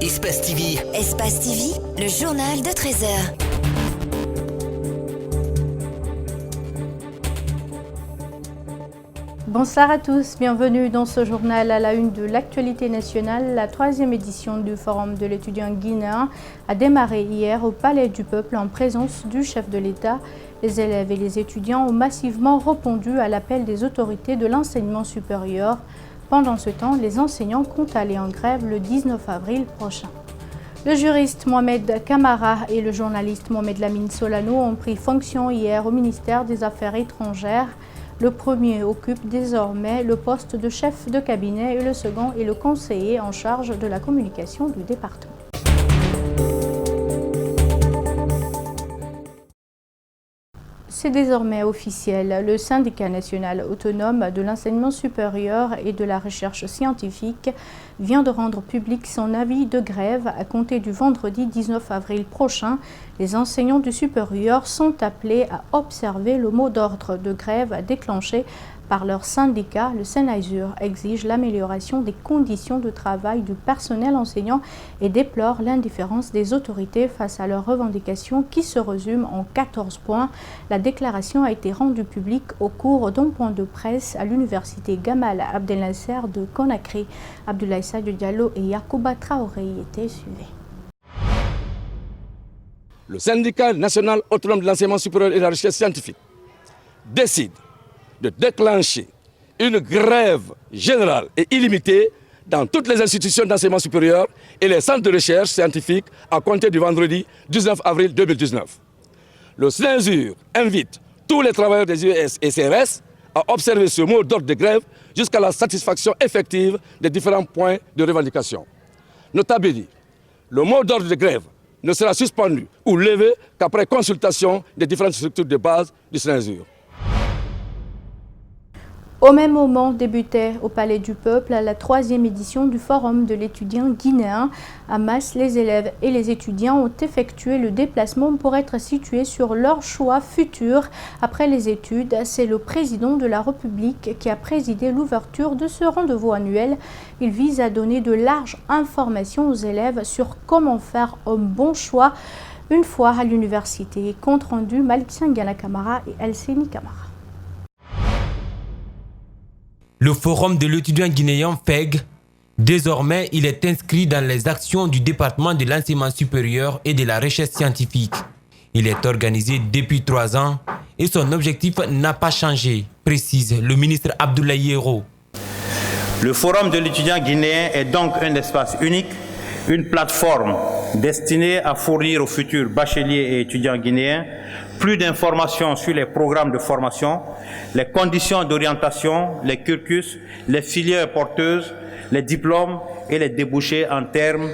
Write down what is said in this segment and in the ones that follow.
Espace TV. Espace TV, le journal de 13h. Bonsoir à tous, bienvenue dans ce journal à la une de l'actualité nationale. La 3e édition du Forum de l'étudiant guinéen a démarré hier au Palais du Peuple en présence du chef de l'État. Les élèves et les étudiants ont massivement répondu à l'appel des autorités de l'enseignement supérieur. Pendant ce temps, les enseignants comptent aller en grève le 19 avril prochain. Le juriste Mohamed Kamara et le journaliste Mohamed Lamine Solano ont pris fonction hier au ministère des Affaires étrangères. Le premier occupe désormais le poste de chef de cabinet et le second est le conseiller en charge de la communication du département. C'est désormais officiel. Le syndicat national autonome de l'enseignement supérieur et de la recherche scientifique vient de rendre public son avis de grève à compter du vendredi 19 avril prochain. Les enseignants du supérieur sont appelés à observer le mot d'ordre de grève déclenché par leur syndicat. Le SENASUR exige l'amélioration des conditions de travail du personnel enseignant et déplore l'indifférence des autorités face à leurs revendications qui se résument en 14 points. La déclaration a été rendue publique au cours d'un point de presse à l'université Gamal Abdel Nasser de Conakry. Abdoulaye Sadio Diallo et Yacouba Traoré y étaient suivis. Le syndicat national autonome de l'enseignement supérieur et de la recherche scientifique décide de déclencher une grève générale et illimitée dans toutes les institutions d'enseignement supérieur et les centres de recherche scientifique à compter du vendredi 19 avril 2019. Le SENASUR invite tous les travailleurs des UES et CRS à observer ce mot d'ordre de grève jusqu'à la satisfaction effective des différents points de revendication. Notable dit, le mot d'ordre de grève ne sera suspendu ou levé qu'après consultation des différentes structures de base du SENASUR. Au même moment débutait au Palais du Peuple la 3e édition du Forum de l'étudiant guinéen. À masse, les élèves et les étudiants ont effectué le déplacement pour être situés sur leur choix futur après les études. C'est le président de la République qui a présidé l'ouverture de ce rendez-vous annuel. Il vise à donner de larges informations aux élèves sur comment faire un bon choix une fois à l'université. Compte rendu Malik Sangana Kamara et Elseni Kamara. Le Forum de l'étudiant guinéen FEG, désormais, il est inscrit dans les actions du département de l'enseignement supérieur et de la recherche scientifique. Il est organisé depuis 3 ans et son objectif n'a pas changé, précise le ministre Abdoulaye Yero. Le Forum de l'étudiant guinéen est donc un espace unique, une plateforme destinée à fournir aux futurs bacheliers et étudiants guinéens plus d'informations sur les programmes de formation, les conditions d'orientation, les cursus, les filières porteuses, les diplômes et les débouchés en termes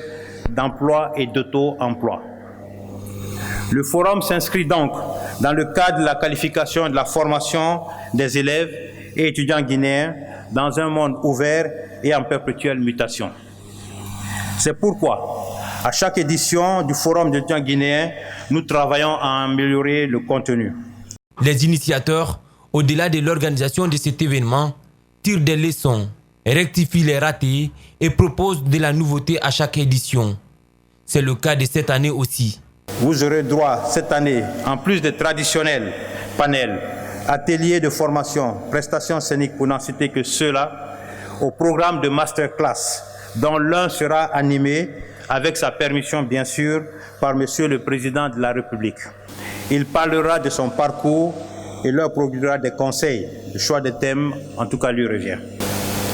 d'emploi et d'auto-emploi. Le forum s'inscrit donc dans le cadre de la qualification et de la formation des élèves et étudiants guinéens dans un monde ouvert et en perpétuelle mutation. C'est pourquoi, à chaque édition du Forum des étudiants guinéens, nous travaillons à améliorer le contenu. Les initiateurs, au-delà de l'organisation de cet événement, tirent des leçons, rectifient les ratés et proposent de la nouveauté à chaque édition. C'est le cas de cette année aussi. Vous aurez droit cette année, en plus des traditionnels panels, ateliers de formation, prestations scéniques pour n'en citer que ceux-là, au programme de masterclass, dont l'un sera animé, avec sa permission bien sûr, par Monsieur le Président de la République. Il parlera de son parcours et leur produira des conseils. Le choix des thèmes, en tout cas, lui revient.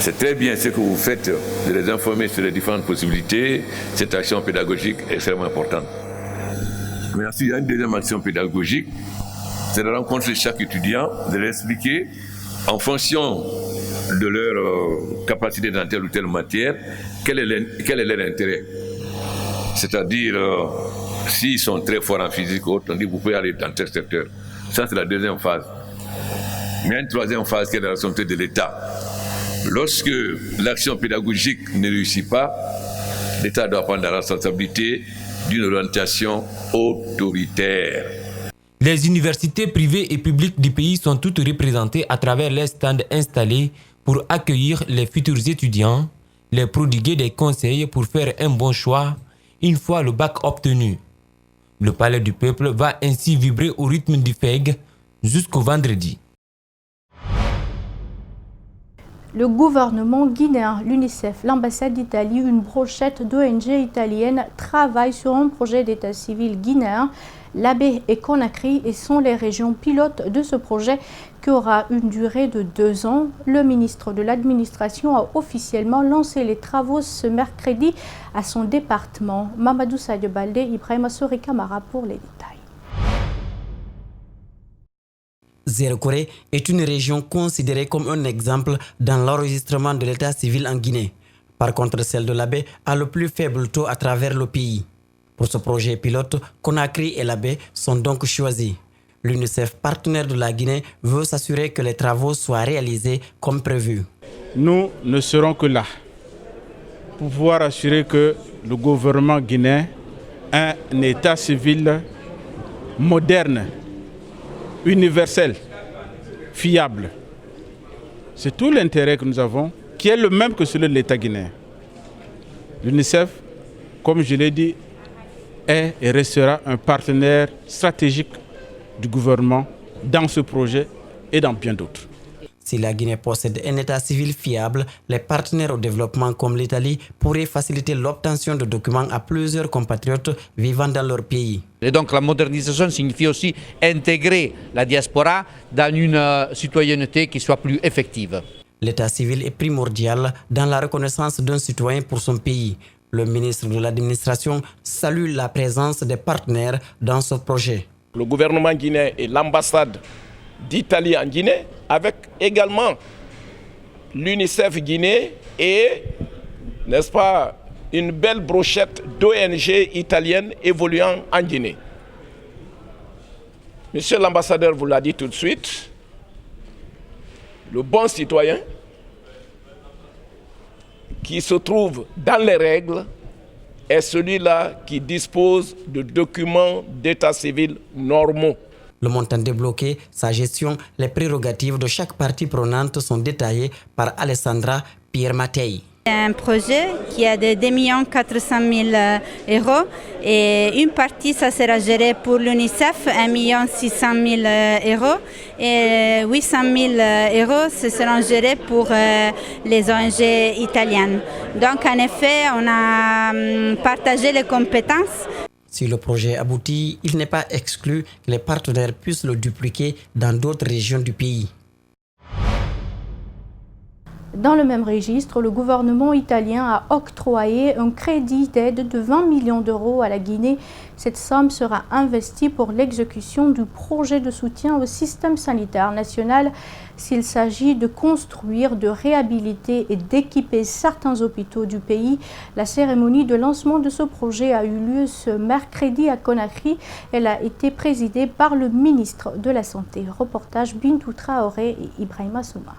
C'est très bien ce que vous faites, de les informer sur les différentes possibilités. Cette action pédagogique est extrêmement importante. Mais ensuite, il y a une deuxième action pédagogique, c'est de rencontrer chaque étudiant, de leur expliquer en fonction de leur capacité dans telle ou telle matière, quel est leur intérêt. C'est-à-dire, s'ils sont très forts en physique ou autre, on dit vous pouvez aller dans tel secteur. Ça, c'est la deuxième phase. Mais il y a une troisième phase qui est la responsabilité de l'État. Lorsque l'action pédagogique ne réussit pas, l'État doit prendre la responsabilité d'une orientation autoritaire. Les universités privées et publiques du pays sont toutes représentées à travers les stands installés pour accueillir les futurs étudiants, les prodiguer des conseils pour faire un bon choix une fois le bac obtenu. Le palais du peuple va ainsi vibrer au rythme du FEG jusqu'au vendredi. Le gouvernement guinéen, l'UNICEF, l'ambassade d'Italie, une brochette d'ONG italiennes travaillent sur un projet d'état civil guinéen. L'Abbé et Conakry sont les régions pilotes de ce projet qui aura une durée de 2 ans. Le ministre de l'Administration a officiellement lancé les travaux ce mercredi à son département. Mamadou Sadio Baldé, Ibrahima Sori Kamara pour les détails. Zéro-Corée est une région considérée comme un exemple dans l'enregistrement de l'état civil en Guinée. Par contre, celle de l'Abbé a le plus faible taux à travers le pays. Pour ce projet pilote, Conakry et l'Abbé sont donc choisis. L'UNICEF, partenaire de la Guinée, veut s'assurer que les travaux soient réalisés comme prévu. Nous ne serons que là pour pouvoir assurer que le gouvernement guinéen a un état civil moderne, universel, fiable. C'est tout l'intérêt que nous avons, qui est le même que celui de l'État guinéen. L'UNICEF, comme je l'ai dit, est et restera un partenaire stratégique du gouvernement dans ce projet et dans bien d'autres. Si la Guinée possède un état civil fiable, les partenaires au développement comme l'Italie pourraient faciliter l'obtention de documents à plusieurs compatriotes vivant dans leur pays. Et donc la modernisation signifie aussi intégrer la diaspora dans une citoyenneté qui soit plus effective. L'état civil est primordial dans la reconnaissance d'un citoyen pour son pays. Le ministre de l'Administration salue la présence des partenaires dans ce projet. Le gouvernement guinéen et l'ambassade d'Italie en Guinée, avec également l'UNICEF Guinée et, n'est-ce pas, une belle brochette d'ONG italiennes évoluant en Guinée. Monsieur l'ambassadeur vous l'a dit tout de suite, le bon citoyen qui se trouve dans les règles est celui-là qui dispose de documents d'état civil normaux. Le montant débloqué, sa gestion, les prérogatives de chaque partie prenante sont détaillées par Alessandra Pierre-Mattei. Un projet qui a de 2 400 000 euros et une partie ça sera géré pour l'UNICEF, 1 600 000 euros et 800 000 euros ce seront gérés pour les ONG italiennes. Donc en effet on a partagé les compétences. Si le projet aboutit, il n'est pas exclu que les partenaires puissent le dupliquer dans d'autres régions du pays. Dans le même registre, le gouvernement italien a octroyé un crédit d'aide de 20 millions d'euros à la Guinée. Cette somme sera investie pour l'exécution du projet de soutien au système sanitaire national. S'il s'agit de construire, de réhabiliter et d'équiper certains hôpitaux du pays, la cérémonie de lancement de ce projet a eu lieu ce mercredi à Conakry. Elle a été présidée par le ministre de la Santé. Reportage Bintou Traoré et Ibrahima Souma.